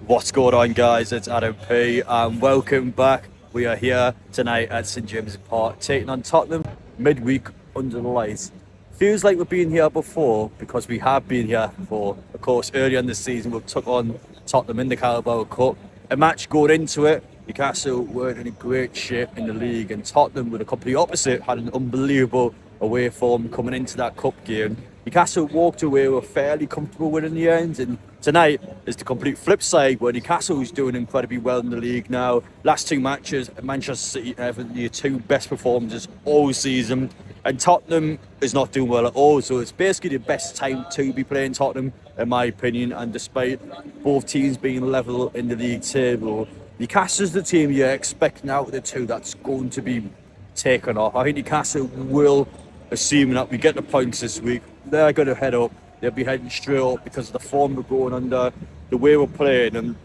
What's going on, guys? It's Adam P and welcome back. We are here tonight at St James's Park taking on Tottenham midweek under the lights. Feels like we've been here before because we have been here before. Of course, earlier in the season we took on Tottenham in the Carabao Cup. A match going into it, Newcastle weren't in a great shape in the league and Tottenham, with the complete opposite, had an unbelievable away form coming into that cup game. Newcastle walked away with a fairly comfortable win in the end, and tonight is the complete flip side where Newcastle is doing incredibly well in the league now. Last two matches, Manchester City and Everton, the two best performances all season, and Tottenham is not doing well at all. So it's basically the best time to be playing Tottenham, in my opinion. And despite both teams being level in the league table, Newcastle's the team you're expecting out of the two that's going to be taken off. I think Newcastle will, assuming that we get the points this week, they're going to head up. They'll be heading straight up because of the form we're going under, the way we're playing, and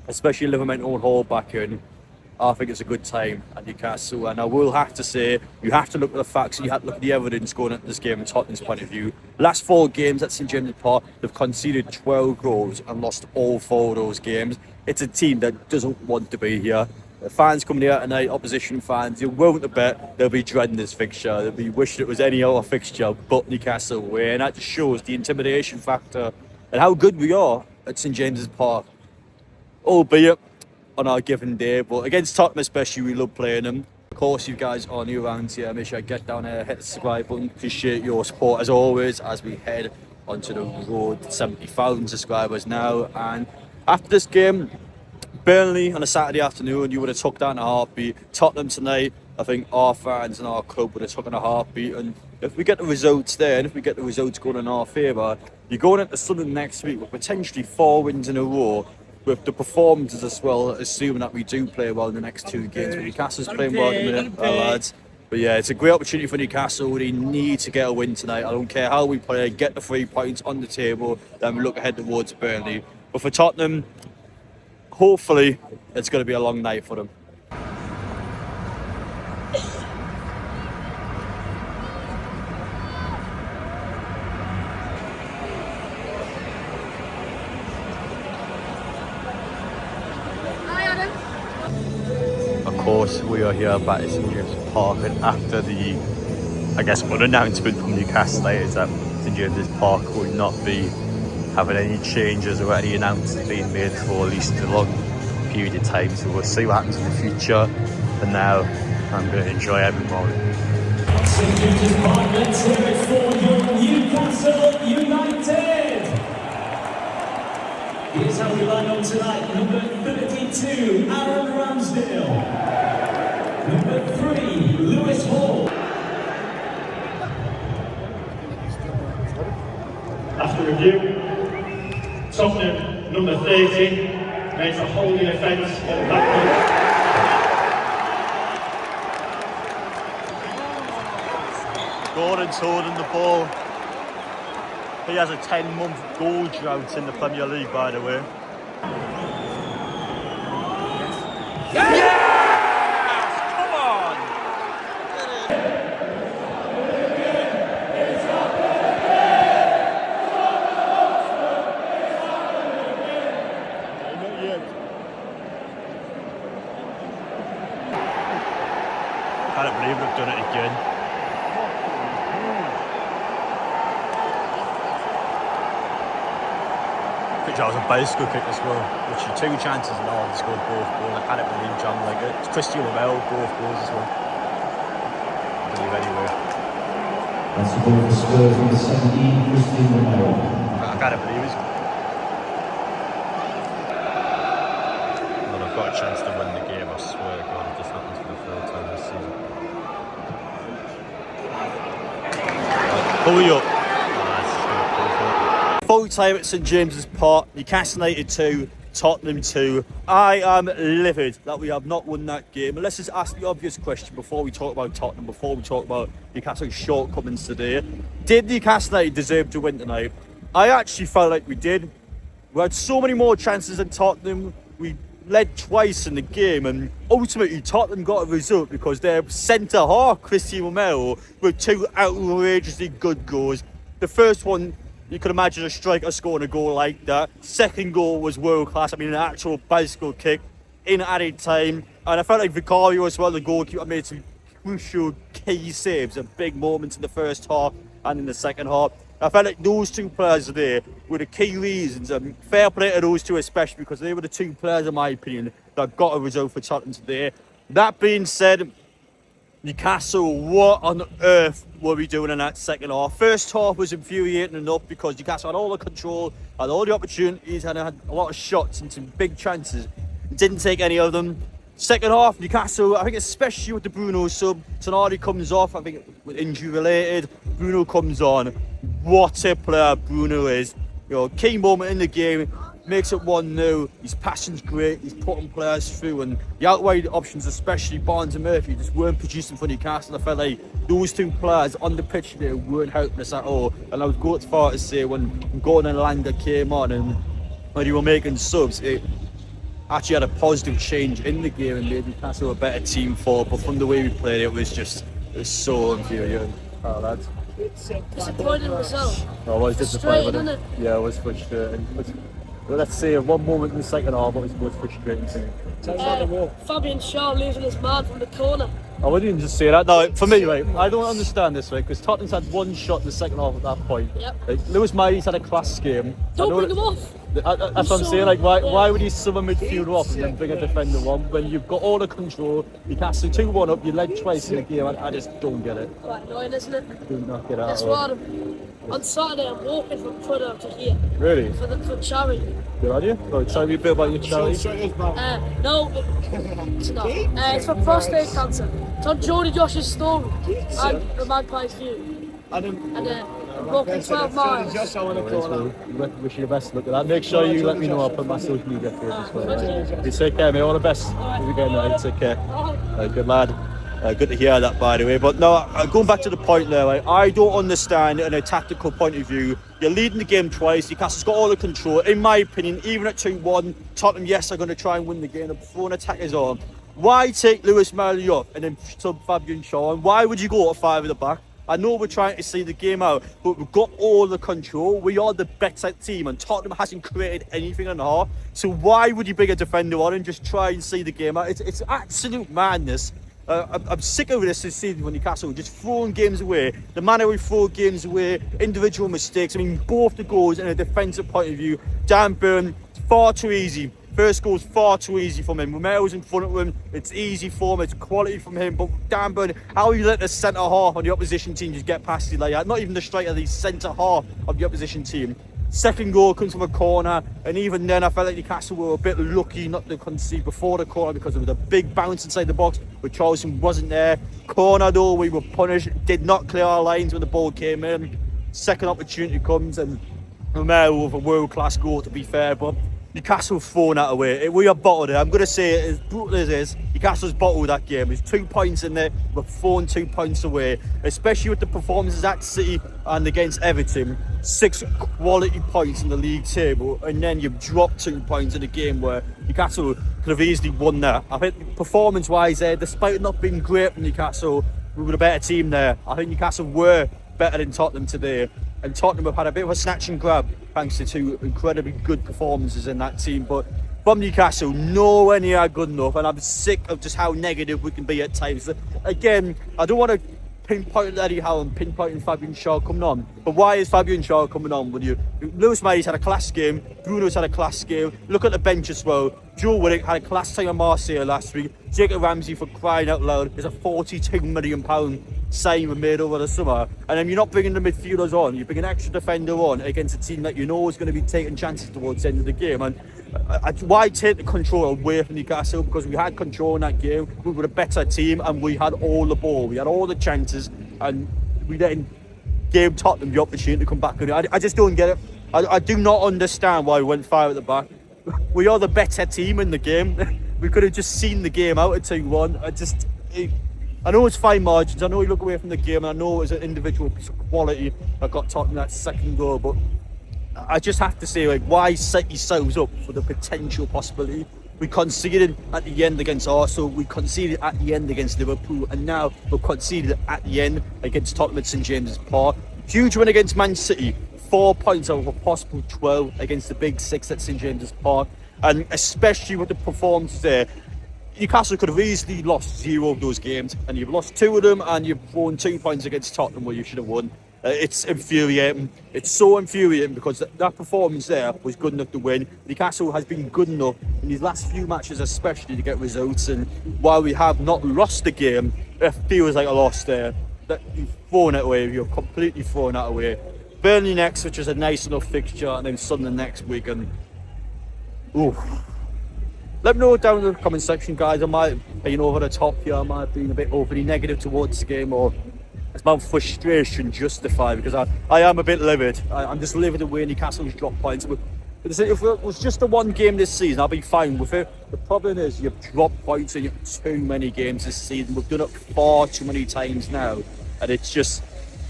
especially Liverpool own Hall back in. I think it's a good time at Newcastle, and I will have to say, you have to look at the facts and you have to look at the evidence going into this game in Tottenham's point of view. Last 4 games at St James's Park, they've conceded 12 goals and lost all 4 of those games. It's a team that doesn't want to be here. The fans coming here tonight, opposition fans, you won't have bet they'll be dreading this fixture. They'll be wishing it was any other fixture but Newcastle away, and that just shows the intimidation factor and how good we are at St James's Park. Albeit on our given day, but against Tottenham especially, we love playing them. Of course, you guys are new around here, make sure you get down there, hit the subscribe button. Appreciate your support as always as we head onto the road to 70,000 subscribers now. And after this game, Burnley on a Saturday afternoon, you would have took that in a heartbeat. Tottenham tonight, I think our fans and our club would have took in a heartbeat. And if we get the results there, and if we get the results going in our favour, you're going into Sunderland next week with potentially 4 wins in a row, with the performances as well, assuming that we do play well in the next 2 games. But Newcastle's playing well at the minute, lads. But yeah, it's a great opportunity for Newcastle. They need to get a win tonight. I don't care how we play, get the 3 points on the table, then we look ahead towards Burnley. But for Tottenham, hopefully, it's going to be a long night for them. Of course, we are here back at St James's Park, and after the, unannouncement from Newcastle United that St James's Park would not be having any changes or any announcements being made for at least a long period of time, so we'll see what happens in the future. And now I'm going to enjoy every moment. St James's Park, let's hear it for your Newcastle United. Here's how we line up tonight. Number 32, Aaron Ramsdale. Number 3, Lewis Hall. After review, Tottenham, number 30, makes a holding offence at the back. Gordon's holding the ball. He has a 10-month goal drought in the Premier League, by the way. Yes! Come on! Not yet. Can't believe we've done it again. That was a bicycle kick as well, which are 2 chances and all, they scored both goals. I can't believe John like it. Christian Romero, both goals as well. I believe anyway. That's the goal for Spurs number 17, Christian Romero. I can't believe it. Well, I've got a chance to win the game, I swear to God, if this happens for the 3rd time this season. Hurry up. Full time at St James's Park, Newcastle United 2, Tottenham 2. I am livid that we have not won that game. And let's just ask the obvious question before we talk about Tottenham, before we talk about Newcastle's shortcomings today. Did Newcastle United deserve to win tonight? I actually felt like we did. We had so many more chances than Tottenham. We led twice in the game, and ultimately Tottenham got a result because their centre half, Christian Romero, with 2 outrageously good goals. The first one you could imagine a striker scoring a goal like that. Second goal was world class. I mean, an actual bicycle kick in added time. And I felt like Vicario as well, the goalkeeper, made some crucial key saves at big moments in the first half and in the second half. I felt like those two players there were the key reasons. Fair play to those two especially, because they were the two players, in my opinion, that got a result for Tottenham today. That being said, Newcastle, what on earth were we doing in that second half? First half was infuriating enough because Newcastle had all the control, had all the opportunities, and had a lot of shots and some big chances. Didn't take any of them. Second half, Newcastle, I think especially with the Bruno sub, Tonali comes off, I think with injury related, Bruno comes on. What a player Bruno is. You know, key moment in the game, makes it 1-0. His passing's great, he's putting players through, and the out wide options, especially Barnes and Murphy, just weren't producing for Newcastle. I felt like those two players on the pitch there weren't helping us at all. And I would go as far to say when Gordon and Langer came on and when you were making subs, it actually had a positive change in the game and made Newcastle a better team for. But from the way we played, it was so infuriating. Oh, lads. Disappointing result. Oh, it was disappointing, Frustrating, isn't it? Yeah, it was frustrating. Let's say one moment in the second half, it was most frustrating to me. Fabian Shaw losing his mind from the corner. I wouldn't even just say that. No, for me, right, I don't understand this, right, because Tottenham's had one shot in the second half at that point. Yep. Like, Lewis Miley's had a class game. Don't bring him off. That's what I'm saying. Like, why would you sub a midfielder off and then bring a defender on when you've got all the control? You cast 2-1 up, you led twice in the game. I just don't get it. Quite annoying, isn't it? Do not get it. That's why on Saturday I'm walking from Tottenham to here. Really? For charity. Good idea. Oh, tell me a bit about your charity. No, it's not. It's for prostate cancer. It's on Jody Josh's story and the Magpie's View. And I'm walking 12 miles. Wish you the best. Look at that. Make sure you let me know. I'll put my social media page as well. You take care, mate. All the best. Take care. Good lad. Good to hear that, by the way. But no, going back to the point there, like, I don't understand in a tactical point of view. You're leading the game twice. Newcastle's got all the control. In my opinion, even at 2-1, Tottenham, yes, are going to try and win the game. They're throwing attackers on. Why take Lewis Miley off and then sub Fabian Shaw? And why would you go to 5 at the back? I know we're trying to see the game out, but we've got all the control. We are the better team, and Tottenham hasn't created anything in half. So why would you bring a defender on and just try and see the game out? It's absolute madness. I'm sick of this season when Newcastle just throwing games away. The manner we throw games away, individual mistakes. I mean, both the goals in a defensive point of view. Dan Burn, far too easy. First goal's far too easy from him. Romero's in front of him. It's easy for him. It's quality from him. But Dan Burn, how you let the centre half on the opposition team just get past you like that? Not even the striker, the centre half of the opposition team. Second goal comes from a corner, and even then I felt like Newcastle were a bit lucky not to concede before the corner because there was a big bounce inside the box, but Charleston wasn't there. Corner though, we were punished, did not clear our lines when the ball came in. Second opportunity comes, and Romero with a world-class goal, to be fair, but Newcastle throwing that away. We are bottled it. I'm going to say it as brutal as it is. Newcastle's bottled that game. There's 2 points in there. We're throwing 2 points away, especially with the performances at City and against Everton. 6 quality points in the league table, and then you've dropped 2 points in a game where Newcastle could have easily won that. I think performance-wise there, despite it not being great for Newcastle, we were a better team there. I think Newcastle were better than Tottenham today, and Tottenham have had a bit of a snatch and grab thanks to 2 incredibly good performances in that team. But from Newcastle, nowhere near good enough, and I'm sick of just how negative we can be at times. Again, I don't want to pinpoint Eddie Howe and pinpointing Fabian Shaw coming on, but why is Fabian Shaw coming on with you? Lewis Miley's had a class game, Bruno's had a class game. Look at the bench as well. Joe Willock had a class time at Marseille last week. Jacob Ramsey, for crying out loud, is a £42 million sign we made over the summer, and then you're not bringing the midfielders on. You bring an extra defender on against a team that you know is going to be taking chances towards the end of the game. And why take the control away from Newcastle? Because we had control in that game. We were a better team, and we had all the ball. We had all the chances, and we then gave Tottenham the opportunity to come back. I just don't get it. I do not understand why we went 5 at the back. We are the better team in the game. We could have just seen the game out at 2-1. I know it's fine margins. I know you look away from the game, and I know it was an individual piece of quality that got Tottenham that second goal, but I just have to say, like, why set yourselves up for the potential possibility? We conceded at the end against Arsenal, we conceded at the end against Liverpool, and now we've conceded at the end against Tottenham at St James's Park. Huge win against Man City, 4 points out of a possible 12 against the big six at St James's Park, and especially with the performance there, Newcastle could have easily lost 0 of those games, and you've lost 2 of them, and you've won 2 points against Tottenham where you should have won. It's infuriating. It's so infuriating because that performance there was good enough to win. Newcastle has been good enough in these last few matches, especially, to get results. And while we have not lost the game, it feels like a loss there. That you've thrown it away. You've completely thrown that away. Burnley next, which is a nice enough fixture, and then Sunderland next week. And oof. Let me know down in the comment section, guys. I might have been over the top here. I might have been a bit overly negative towards the game, or is my frustration justified? Because I am a bit livid. I'm just livid the way Newcastle's dropped points. But if it was just the one game this season, I'll be fine with it. The problem is you've dropped points in too many games this season. We've done it far too many times now, and it's just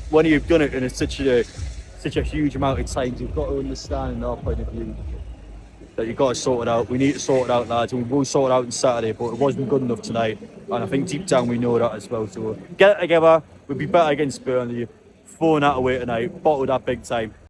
when you've done it in such a huge amount of times, you've got to understand, in our point of view, that you've got to sort it out. We need to sort it out, lads, and we will sort it out on Saturday, but it wasn't good enough tonight, and I think deep down we know that as well. So get it together. We'll be better against Burnley. Throwing that away tonight, bottled that big time.